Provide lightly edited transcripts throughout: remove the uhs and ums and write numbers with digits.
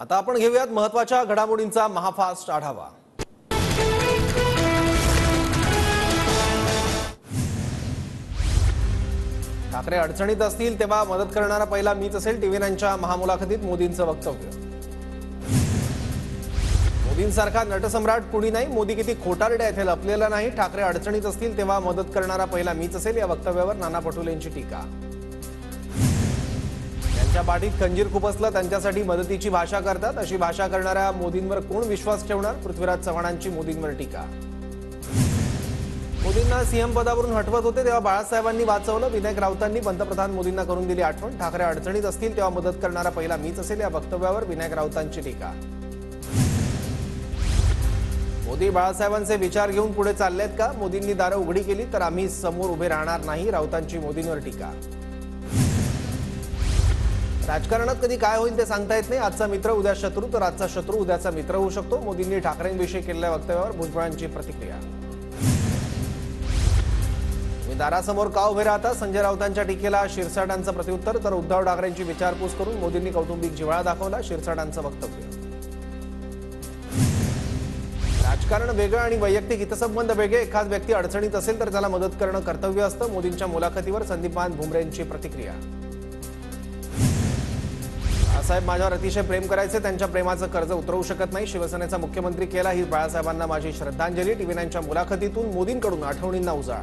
आता आपण घेऊयात महत्त्वाच्या घडामोडींचा महाफास्ट आढावा। ठाकरे अडचणीत असतील तेव्हा मदत करणारा पहिला मीच असेल, टीव्ही9च्या महामुलाखतीत मोदींचं वक्तव्य। मोदींसारखा नटसम्राट कुणी नाही, मोदी किती खोटारडे आहेत हे लपलेलं नाही, ठाकरे अडचणीत असतील तेव्हा मदत करणारा पहिला मीच असेल, या वक्तव्यावर नाना पटोलेंची टीका। त्यांच्या पाठीत खंजीर खुपसलं, त्यांच्यासाठी मदतीची भाषा करतात, अशी भाषा करणाऱ्या मोदींवर कोण विश्वास ठेवणार, पृथ्वीराज चव्हाणांची मोदींवर टीका। मोदींना सीएम पदावरून हटवत होते तेव्हा बाळासाहेबांनी वाचवलं, विनायक राऊतांनी पंतप्रधान मोदींना करून दिली आठवण, ठाकरे अडचणीत असतील तेव्हा मदत करणारा पहिला मीच असेल, या वक्तव्यावर विनायक राऊतांची टीका। मोदी बाळासाहेबांचे विचार घेऊन पुढे चाललेत का, मोदींनी दारं उघडी केली तर आम्ही समोर उभे राहणार नाही, राऊतांची मोदींवर टीका। राजकारणात कधी काय होईल ते सांगता येत नाही, आजचा मित्र उद्या शत्रू तर आजचा शत्रू उद्याचा मित्र होऊ शकतो, मोदींनी ठाकरेंविषयी केलेल्या वक्तव्यावर भुजबळांची प्रतिक्रिया। तुम्ही दारासमोर का उभे राहता, संजय राऊतांच्या टीकेला शिरसाटांचं प्रत्युत्तर, तर उद्धव ठाकरेंची विचारपूस करून मोदींनी कौटुंबिक जिव्हाळा दाखवला, शिरसाटांचं वक्तव्य। राजकारण वेगळं आणि वैयक्तिक हितसंबंध वेगळे, एखाद व्यक्ती अडचणीत असेल तर त्याला मदत करणं कर्तव्य असतं, मोदींच्या मुलाखतीवर संदीपान भुमरेंची प्रतिक्रिया। बाळासाहेब माझ्यावर अतिशय प्रेम करायचे, त्यांच्या प्रेमाचं कर्ज उतरवू शकत नाही, शिवसेनेचा मुख्यमंत्री केला ही बाळासाहेबांना माझी श्रद्धांजली, टीव्ही9च्या मुलाखतीतून मोदींकडून आठवणींना उजाळा।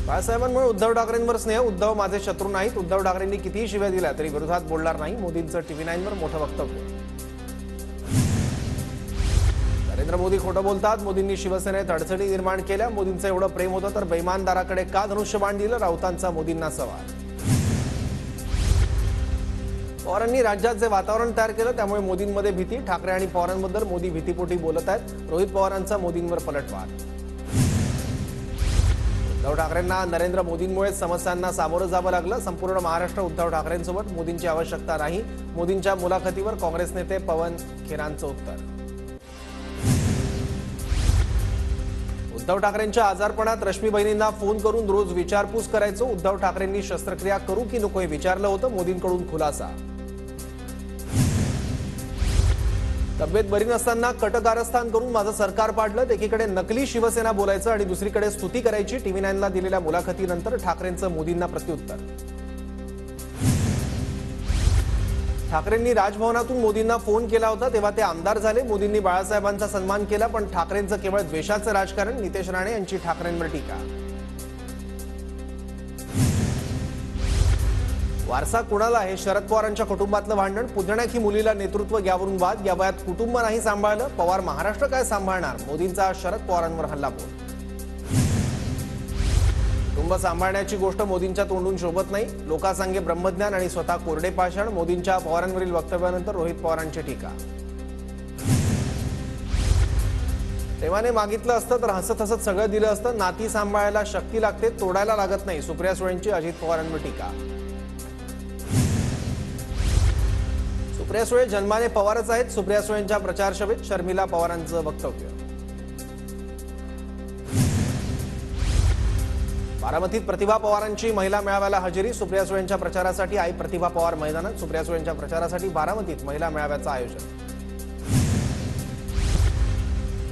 बाळासाहेबांमुळे उद्धव ठाकरेंवर स्नेह, उद्धव माझे शत्रू नाहीत, उद्धव ठाकरेंनी कितीही शिव्या दिल्या तरी विरोधात बोलणार नाही, मोदींचं टीव्ही9वर मोठं वक्तव्य। नरेंद्र मोदी खोटं बोलतात, मोदींनी शिवसेनेत अडचणी निर्माण केल्या, मोदींचं एवढं प्रेम होतं तर बेईमानदाराकडे का धनुष्यबाण दिलं, राऊतांचा मोदींना सवाल। पवारांनी राज्यात जे वातावरण तयार केलं त्यामुळे मोदींमध्ये भीती, ठाकरे आणि पवारांबद्दल मोदी भीतीपोटी बोलत आहेत, रोहित पवारांचा मोदींवर पलटवार। उद्धव ठाकरेंना नरेंद्र मोदींमुळे समस्यांना सामोरं जावं लागलं, संपूर्ण महाराष्ट्र उद्धव ठाकरेंसोबत, मोदींची आवश्यकता नाही, मोदींच्या मुलाखतीवर काँग्रेस नेते पवन खेरांचं उत्तर। उद्धव ठाकरेंच्या आजारपणात रश्मी बहिणींना फोन करून रोज विचारपूस करायचो, उद्धव ठाकरेंनी शस्त्रक्रिया करू की नको हे विचारलं होतं, मोदींकडून खुलासा। तब्येत बरी नसताना कटकारस्थान करून माझं सरकार पाडलं, एकीकडे नकली शिवसेना बोलायचं आणि दुसरीकडे स्तुती करायची, टीव्ही9ला दिलेल्या मुलाखतीनंतर ठाकरेंचं मोदींना प्रत्युत्तर। ठाकरेंनी राजभवनातून मोदींना फोन केला होता तेव्हा ते आमदार झाले, मोदींनी बाळासाहेबांचा सन्मान केला, पण ठाकरेंचं केवळ द्वेषाचं राजकारण, नितेश राणे यांची ठाकरेंवर टीका। वारसा कुणाला आहे, शरद पवारांच्या कुटुंबातलं भांडण, पुतण्याची मुलीला नेतृत्व घ्यावरून वाद, या वयात कुटुंब नाही सांभाळलं, पवार महाराष्ट्र काय सांभाळणार, मोदींचा शरद पवारांवर हल्लाबोल। कुटुंब सांभाळण्याची गोष्ट मोदींच्या तोंडून शोभत नाही, लोकांसांगे ब्रह्मज्ञान आणि स्वतः कोरडे पाषाण, मोदींच्या पवारांवरील वक्तव्यानंतर रोहित पवारांची टीका। प्रेमाने मागितलं असतं तर हसत हसत सगळं दिलं असतं, नाती सांभाळायला शक्ती लागते, तोडायला लागत नाही, सुप्रिया सुळेंची अजित पवारांवर टीका। सुप्रिया सुळे जन्माने पवारच आहेत, सुप्रिया सुळेंच्या प्रचार सभेत शर्मिला पवारांचं वक्तव्य। बारामतीत प्रतिभा पवारांची महिला मेळाव्याला हजेरी, सुप्रिया सुळेंच्या प्रचारासाठी आई प्रतिभा पवार मैदानात, सुप्रिया सुळेंच्या प्रचारासाठी बारामतीत महिला मेळाव्याचं आयोजन।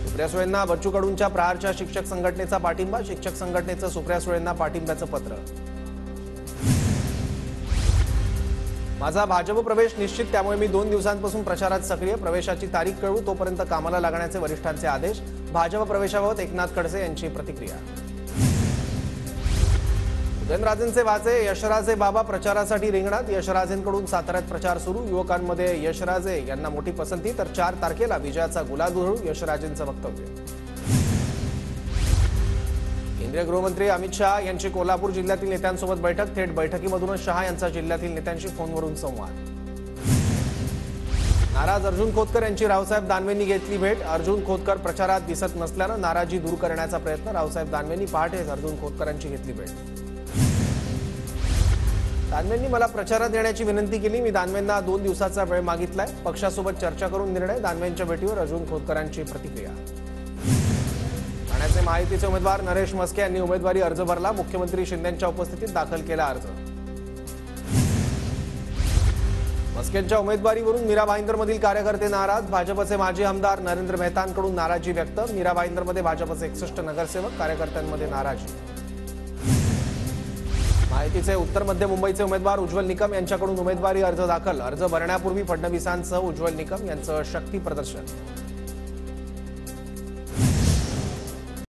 सुप्रिया सुळेंना बच्चू कडूंच्या प्रहारच्या शिक्षक संघटनेचा पाठिंबा, शिक्षक संघटनेचं सुप्रिया सुळेंना पाठिंब्याचं पत्र। माझा भाजप प्रवेश निश्चित, त्यामुळे मी 2 दिवसांपासून प्रचारात सक्रिय, प्रवेशाची तारीख कळवू तोपर्यंत कामाला लागण्याचे वरिष्ठांचे आदेश, भाजप प्रवेशाबाबत एकनाथ खडसे यांची प्रतिक्रिया। उदयनराजेंचे वाचे, यशराजे बाबा प्रचारासाठी रिंगणात, यशराजेंकडून साताऱ्यात प्रचार सुरू, युवकांमध्ये यशराजे यांना मोठी पसंती, तर 4 तारखेला विजयाचा गुलाल उधळू, यशराजेंचं वक्तव्य। केंद्रीय गृहमंत्री अमित शहा यांची कोल्हापूर जिल्ह्यातील नेत्यांसोबत बैठक, थेट बैठकीमधूनच शहा यांचा जिल्ह्यातील नेत्यांशी फोनवरून संवाद। नाराज अर्जुन खोतकर यांची रावसाहेब दानवेंनी घेतली भेट, अर्जुन खोतकर प्रचारात दिसत नसल्यानं नाराजी दूर करण्याचा प्रयत्न, रावसाहेब दानवेंनी पहाटेच अर्जुन खोतकरांची घेतली भेट। दानवेंनी मला प्रचारात येण्याची विनंती केली, मी दानवेंना 2 दिवसाचा वेळ मागितलाय, पक्षासोबत चर्चा करून निर्णय, दानवेंच्या भेटीवर अर्जुन खोतकरांची प्रतिक्रिया। ठाण्याचे महायुतीचे उमेदवार नरेश मस्के यांनी उमेदवारी अर्ज भरला, मुख्यमंत्री शिंदेंच्या उपस्थितीत दाखल केला अर्ज। मस्केटच्या उमेदवारीवरून मीरा भाईंदरमधील कार्यकर्ते नाराज. भाजपचे माजी आमदार नरेंद्र मेहतांकडून नाराजी व्यक्त. मीरा भाईंदरमध्ये भाजपचे 61 नगरसेवक, कार्यकर्त्यांमध्ये नाराजी. माहितीचे उत्तर मध्य मुंबईचे उमेदवार उज्ज्वल निकम यांच्याकडून उमेदवारी अर्ज दाखल. अर्ज भरण्यापूर्वी फडणवीसांसह उज्ज्वल निकम यांचं शक्ती प्रदर्शन.